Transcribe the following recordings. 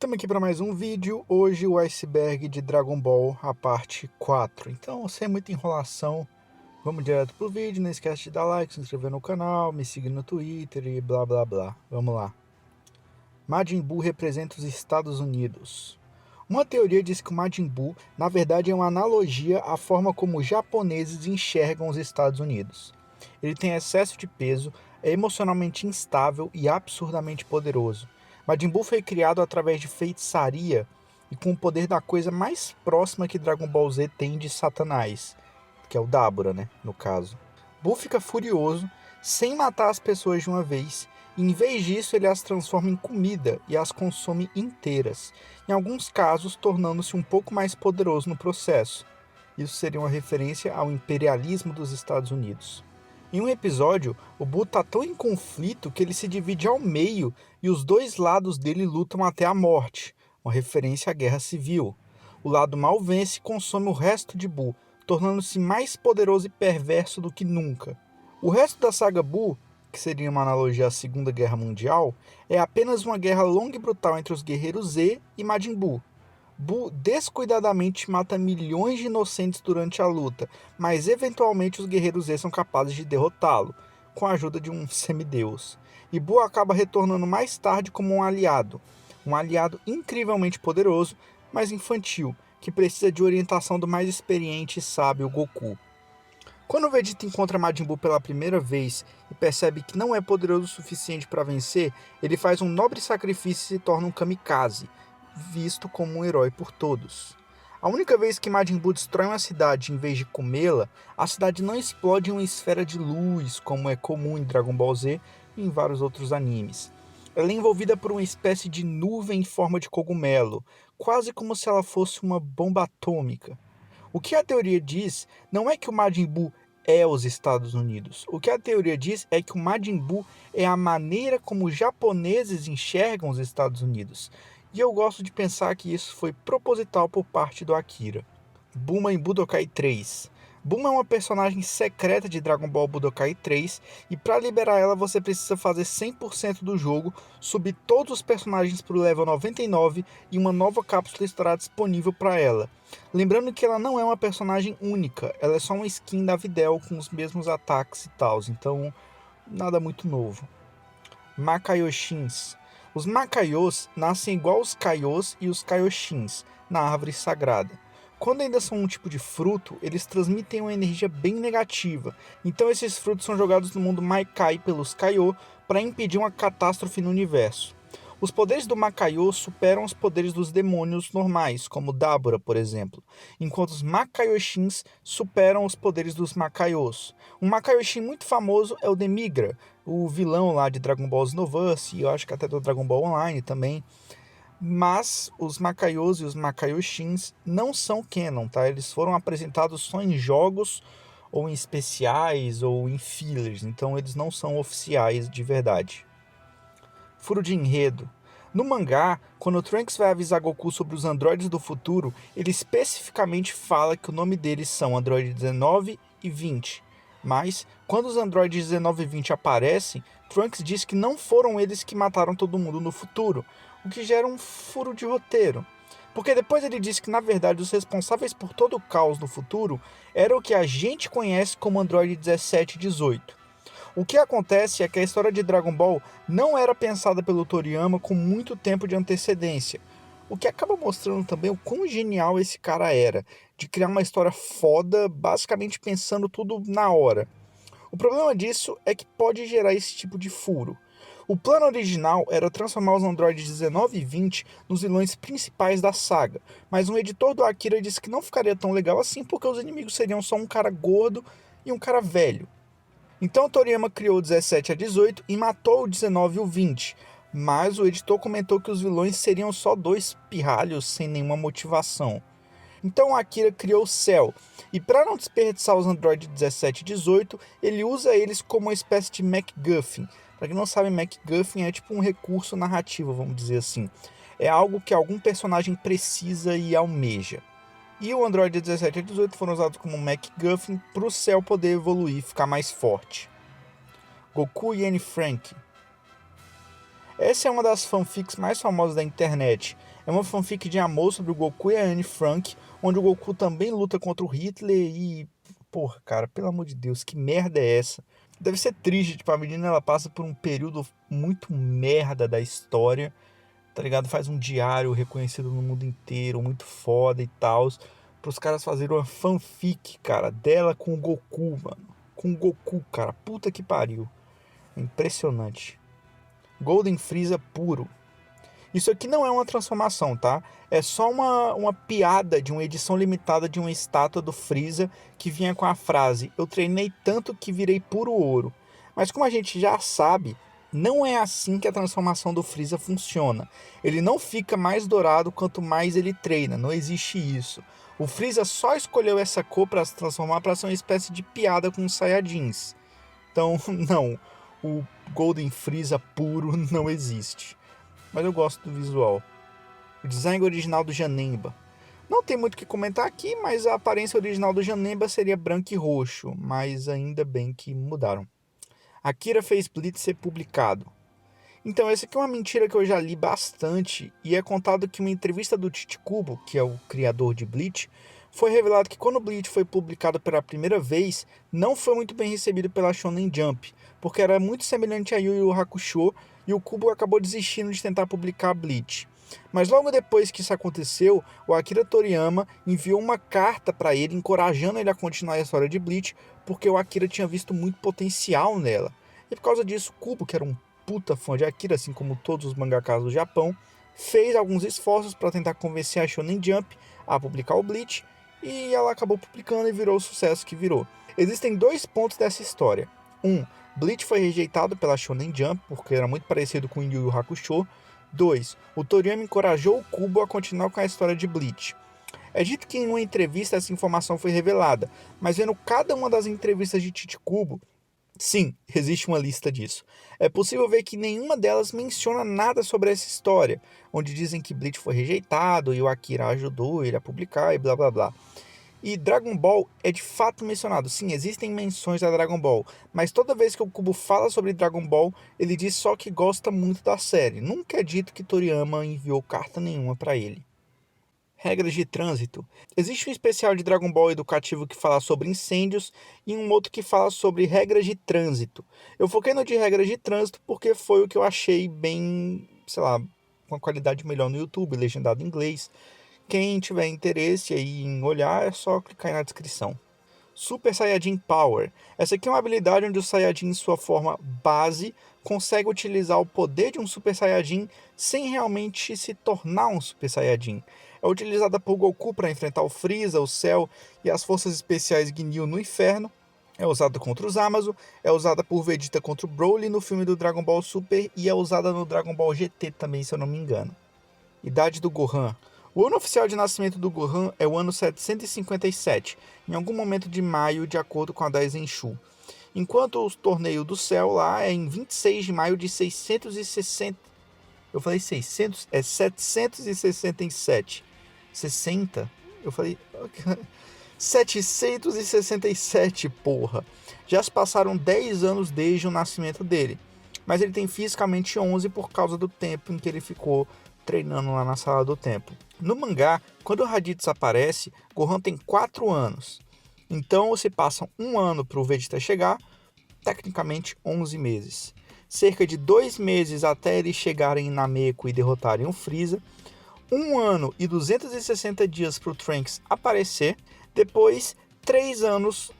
Estamos aqui para mais um vídeo, hoje o iceberg de Dragon Ball, a parte 4. Então, sem muita enrolação, vamos direto pro vídeo, não esquece de dar like, se inscrever no canal, me seguir no Twitter e blá blá blá. Vamos lá. Majin Buu representa os Estados Unidos. Uma teoria diz que o Majin Buu, na verdade, é uma analogia à forma como os japoneses enxergam os Estados Unidos. Ele tem excesso de peso, é emocionalmente instável e absurdamente poderoso. Majin Buu foi criado através de feitiçaria e com o poder da coisa mais próxima que Dragon Ball Z tem de Satanás, que é o Dabura, no caso. Buu fica furioso, sem matar as pessoas de uma vez, e em vez disso ele as transforma em comida e as consome inteiras, em alguns casos tornando-se um pouco mais poderoso no processo. Isso seria uma referência ao imperialismo dos Estados Unidos. Em um episódio, o Buu está tão em conflito que ele se divide ao meio e os dois lados dele lutam até a morte, uma referência à Guerra Civil. O lado mal vence e consome o resto de Buu, tornando-se mais poderoso e perverso do que nunca. O resto da saga Buu, que seria uma analogia à Segunda Guerra Mundial, é apenas uma guerra longa e brutal entre os guerreiros Z e Majin Buu. Buu descuidadamente mata milhões de inocentes durante a luta, mas eventualmente os guerreiros Z são capazes de derrotá-lo, com a ajuda de um semideus. E Buu acaba retornando mais tarde como um aliado incrivelmente poderoso, mas infantil, que precisa de orientação do mais experiente e sábio Goku. Quando o Vegeta encontra Majin Buu pela primeira vez e percebe que não é poderoso o suficiente para vencer, ele faz um nobre sacrifício e se torna um kamikaze, visto como um herói por todos. A única vez que Majin Buu destrói uma cidade em vez de comê-la, a cidade não explode em uma esfera de luz, como é comum em Dragon Ball Z e em vários outros animes. Ela é envolvida por uma espécie de nuvem em forma de cogumelo, quase como se ela fosse uma bomba atômica. O que a teoria diz não é que o Majin Buu é os Estados Unidos. O que a teoria diz é que o Majin Buu é a maneira como os japoneses enxergam os Estados Unidos. E eu gosto de pensar que isso foi proposital por parte do Akira. Bulma em Budokai 3. Bulma é uma personagem secreta de Dragon Ball Budokai 3 e para liberar ela você precisa fazer 100% do jogo, subir todos os personagens para o level 99 e uma nova cápsula estará disponível para ela. Lembrando que ela não é uma personagem única, ela é só uma skin da Videl com os mesmos ataques e tal, então nada muito novo. Makaioshins. Os Makaios nascem igual os Kaios e os Kaioshins, na árvore sagrada. Quando ainda são um tipo de fruto, eles transmitem uma energia bem negativa. Então esses frutos são jogados no mundo Maikai pelos Kaiô para impedir uma catástrofe no universo. Os poderes do Makaiô superam os poderes dos demônios normais, como Dabura, por exemplo, enquanto os Makaioshins superam os poderes dos Makaios. Um Makaioshin muito famoso é o Demigra, o vilão lá de Dragon Ball Xenoverse, e eu acho que até do Dragon Ball Online também. Mas os Makaios e os Makaioshins não são canon, tá? Eles foram apresentados só em jogos, ou em especiais, ou em fillers, então eles não são oficiais de verdade. Furo de enredo. No mangá, quando Trunks vai avisar Goku sobre os androides do futuro, ele especificamente fala que o nome deles são Android 19 e 20. Mas, quando os androides 19 e 20 aparecem, Trunks diz que não foram eles que mataram todo mundo no futuro, o que gera um furo de roteiro. Porque depois ele diz que, na verdade, os responsáveis por todo o caos no futuro eram o que a gente conhece como Android 17 e 18. O que acontece é que a história de Dragon Ball não era pensada pelo Toriyama com muito tempo de antecedência, o que acaba mostrando também o quão genial esse cara era, de criar uma história foda, basicamente pensando tudo na hora. O problema disso é que pode gerar esse tipo de furo. O plano original era transformar os androides 19 e 20 nos vilões principais da saga, mas um editor do Akira disse que não ficaria tão legal assim porque os inimigos seriam só um cara gordo e um cara velho. Então Toriyama criou o 17 a 18 e matou o 19 e o 20, mas o editor comentou que os vilões seriam só dois pirralhos sem nenhuma motivação. Então Akira criou o Cell, e para não desperdiçar os androides 17 e 18, ele usa eles como uma espécie de MacGuffin. Para quem não sabe, MacGuffin é tipo um recurso narrativo, vamos dizer assim. É algo que algum personagem precisa e almeja. E o Android 17 e 18 foram usados como MacGuffin para o Cell poder evoluir e ficar mais forte. Goku e Anne Frank. Essa é uma das fanfics mais famosas da internet. É uma fanfic de amor sobre o Goku e a Anne Frank, onde o Goku também luta contra o Hitler e... Porra, cara, pelo amor de Deus, que merda é essa? Deve ser triste, tipo, a menina ela passa por um período muito merda da história, tá ligado? Faz um diário reconhecido no mundo inteiro, muito foda e tal, pros caras fazerem uma fanfic, cara, dela com o Goku, mano. Com o Goku, cara, puta que pariu. Impressionante. Golden Freeza puro. Isso aqui não é uma transformação, tá? É só uma piada de uma edição limitada de uma estátua do Freeza que vinha com a frase: "Eu treinei tanto que virei puro ouro". Mas como a gente já sabe, não é assim que a transformação do Freeza funciona. Ele não fica mais dourado quanto mais ele treina, não existe isso. O Freeza só escolheu essa cor para se transformar para ser uma espécie de piada com os Saiyajins. Então, não, o Golden Freeza puro não existe. Mas eu gosto do visual. O design original do Janemba. Não tem muito o que comentar aqui, mas a aparência original do Janemba seria branco e roxo, mas ainda bem que mudaram. Akira fez Bleach ser publicado. Então, essa aqui é uma mentira que eu já li bastante, e é contado que uma entrevista do Tite Kubo, que é o criador de Bleach, foi revelado que quando Bleach foi publicado pela primeira vez, não foi muito bem recebido pela Shonen Jump, porque era muito semelhante a Yu Yu Hakusho, e o Kubo acabou desistindo de tentar publicar Bleach. Mas logo depois que isso aconteceu, o Akira Toriyama enviou uma carta para ele, encorajando ele a continuar a história de Bleach, porque o Akira tinha visto muito potencial nela. E por causa disso, Kubo, que era um puta fã de Akira, assim como todos os mangakas do Japão, fez alguns esforços para tentar convencer a Shonen Jump a publicar o Bleach, e ela acabou publicando e virou o sucesso que virou. Existem dois pontos dessa história. Bleach foi rejeitado pela Shonen Jump porque era muito parecido com Yu Yu Hakusho. 2. O Toriyama encorajou o Kubo a continuar com a história de Bleach. É dito que em uma entrevista essa informação foi revelada, mas vendo cada uma das entrevistas de Tite Kubo, sim, existe uma lista disso. É possível ver que nenhuma delas menciona nada sobre essa história, onde dizem que Bleach foi rejeitado e o Akira ajudou ele a publicar e blá blá blá. E Dragon Ball é de fato mencionado. Sim, existem menções a Dragon Ball, mas toda vez que o Kubo fala sobre Dragon Ball, ele diz só que gosta muito da série. Nunca é dito que Toriyama enviou carta nenhuma para ele. Regras de trânsito. Existe um especial de Dragon Ball educativo que fala sobre incêndios e um outro que fala sobre regras de trânsito. Eu foquei no de regras de trânsito porque foi o que eu achei bem, sei lá, com a qualidade melhor no YouTube, legendado em inglês. Quem tiver interesse aí em olhar, é só clicar aí na descrição. Super Saiyajin Power. Essa aqui é uma habilidade onde o Saiyajin, em sua forma base, consegue utilizar o poder de um Super Saiyajin sem realmente se tornar um Super Saiyajin. É utilizada por Goku para enfrentar o Freeza, o Cell e as forças especiais Ginyu no Inferno. É usada contra os Zamasu, é usada por Vegeta contra o Broly no filme do Dragon Ball Super e é usada no Dragon Ball GT também, se eu não me engano. Idade do Gohan. O ano oficial de nascimento do Gohan é o ano 757, em algum momento de maio, de acordo com a Daisenshu. Enquanto o torneio do céu lá é em 26 de maio de 660... Eu falei 600? É 767. 60? Eu falei... 767, porra. Já se passaram 10 anos desde o nascimento dele. Mas ele tem fisicamente 11 por causa do tempo em que ele ficou treinando lá na sala do tempo. No mangá, quando o Raditz aparece, Gohan tem 4 anos. Então se passam um ano para o Vegeta chegar, tecnicamente 11 meses. Cerca de 2 meses até eles chegarem em Nameku e derrotarem o Freeza. 1 ano e 260 dias para o Trunks aparecer. Depois 3 anos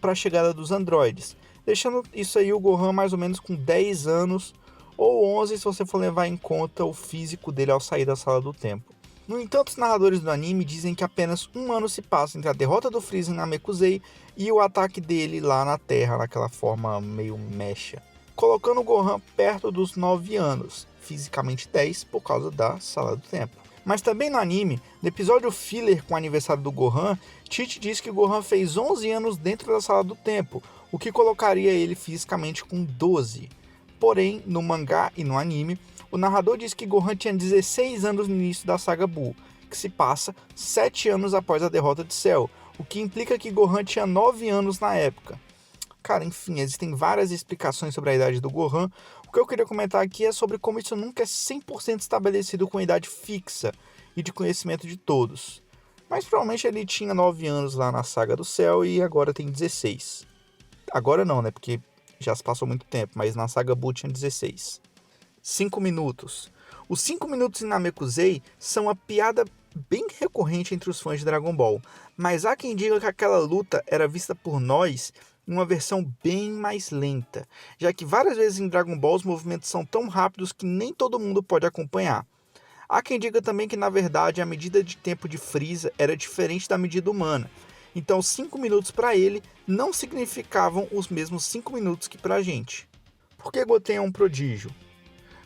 para a chegada dos androides. Deixando isso aí o Gohan mais ou menos com 10 anos ou 11 se você for levar em conta o físico dele ao sair da sala do tempo. No entanto, os narradores do anime dizem que apenas 1 ano se passa entre a derrota do Freeza em Namekusei e o ataque dele lá na Terra, naquela forma meio mecha, colocando o Gohan perto dos 9 anos, fisicamente 10 por causa da sala do tempo. Mas também no anime, no episódio filler com o aniversário do Gohan, Tite diz que o Gohan fez 11 anos dentro da sala do tempo, o que colocaria ele fisicamente com 12. Porém, no mangá e no anime, o narrador diz que Gohan tinha 16 anos no início da saga Buu, que se passa 7 anos após a derrota de Cell, o que implica que Gohan tinha 9 anos na época. Cara, enfim, existem várias explicações sobre a idade do Gohan, O que eu queria comentar aqui é sobre como isso nunca é 100% estabelecido com idade fixa e de conhecimento de todos. Mas provavelmente ele tinha 9 anos lá na Saga do Céu e agora tem 16. Agora não, né? Porque já se passou muito tempo, mas na Saga Buu tinha 16. 5 minutos. Os 5 minutos em Namekusei são uma piada bem recorrente entre os fãs de Dragon Ball, mas há quem diga que aquela luta era vista por nós em uma versão bem mais lenta, já que várias vezes em Dragon Ball os movimentos são tão rápidos que nem todo mundo pode acompanhar. Há quem diga também que na verdade a medida de tempo de Frieza era diferente da medida humana, então 5 minutos para ele não significavam os mesmos 5 minutos que para a gente. Por que Goten é um prodígio?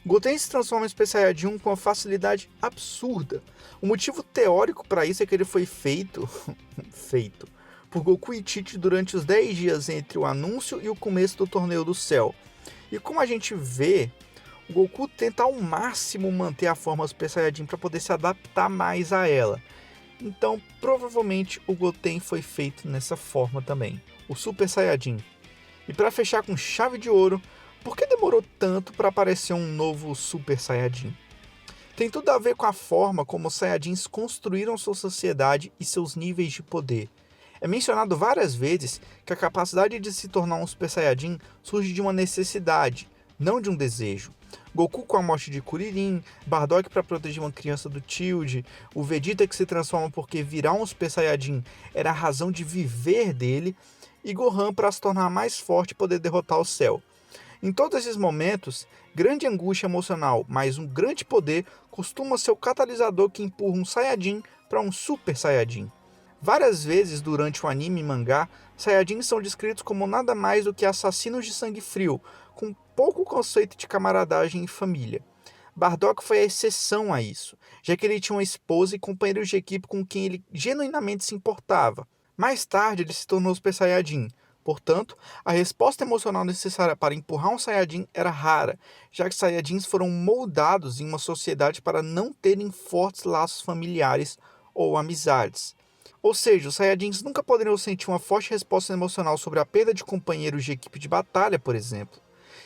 Goten se transforma em Super Saiyajin com uma facilidade absurda. O motivo teórico para isso é que ele foi feito por Goku e Tite durante os 10 dias entre o anúncio e o começo do Torneio do Céu. E como a gente vê, o Goku tenta ao máximo manter a forma Super Saiyajin para poder se adaptar mais a ela. Então, provavelmente o Goten foi feito nessa forma também, o Super Saiyajin. E para fechar com chave de ouro, por que demorou tanto para aparecer um novo Super Saiyajin? Tem tudo a ver com a forma como os Saiyajins construíram sua sociedade e seus níveis de poder. É mencionado várias vezes que a capacidade de se tornar um Super Saiyajin surge de uma necessidade, não de um desejo. Goku com a morte de Kuririn, Bardock para proteger uma criança do Tilde, o Vegeta que se transforma porque virar um Super Saiyajin era a razão de viver dele, e Gohan para se tornar mais forte e poder derrotar o Cell. Em todos esses momentos, grande angústia emocional, mas um grande poder costuma ser o catalisador que empurra um Saiyajin para um Super Saiyajin. Várias vezes durante o anime e mangá, Saiyajins são descritos como nada mais do que assassinos de sangue frio, com pouco conceito de camaradagem e família. Bardock foi a exceção a isso, já que ele tinha uma esposa e companheiros de equipe com quem ele genuinamente se importava. Mais tarde, ele se tornou Super Saiyajin. Portanto, a resposta emocional necessária para empurrar um Saiyajin era rara, já que Saiyajins foram moldados em uma sociedade para não terem fortes laços familiares ou amizades. Ou seja, os Saiyajins nunca poderiam sentir uma forte resposta emocional sobre a perda de companheiros de equipe de batalha, por exemplo.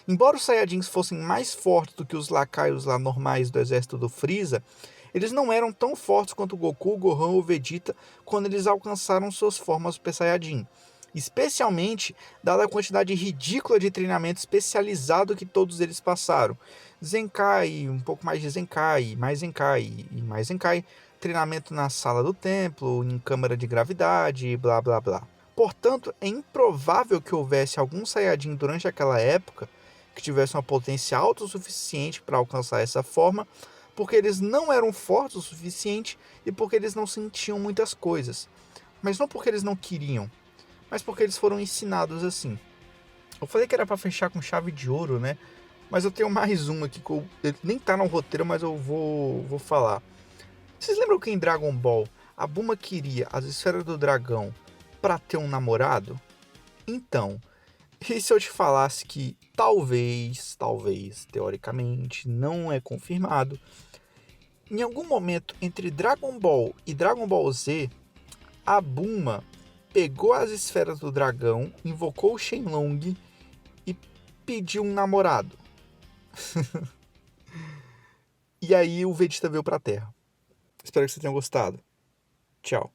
Embora os Saiyajins fossem mais fortes do que os lacaios lá normais do exército do Freeza, eles não eram tão fortes quanto Goku, Gohan ou Vegeta quando eles alcançaram suas formas Super Saiyajin. Especialmente dada a quantidade ridícula de treinamento especializado que todos eles passaram. Zenkai, um pouco mais de Zenkai, mais Zenkai e mais Zenkai, treinamento na sala do templo, em câmara de gravidade, blá blá blá. Portanto, é improvável que houvesse algum Saiyajin durante aquela época que tivesse uma potência alta o suficiente para alcançar essa forma, porque eles não eram fortes o suficiente e porque eles não sentiam muitas coisas. Mas não porque eles não queriam, mas porque eles foram ensinados assim. Eu falei que era para fechar com chave de ouro, né? Mas eu tenho mais uma aqui que ele nem tá no roteiro, mas eu vou falar. Vocês lembram que em Dragon Ball a Bulma queria as esferas do dragão para ter um namorado? Então, e se eu te falasse que talvez, teoricamente, não é confirmado, em algum momento entre Dragon Ball e Dragon Ball Z, a Bulma pegou as esferas do dragão, invocou o Shenlong e pediu um namorado. E aí o Vegeta veio pra Terra. Espero que você tenha gostado. Tchau.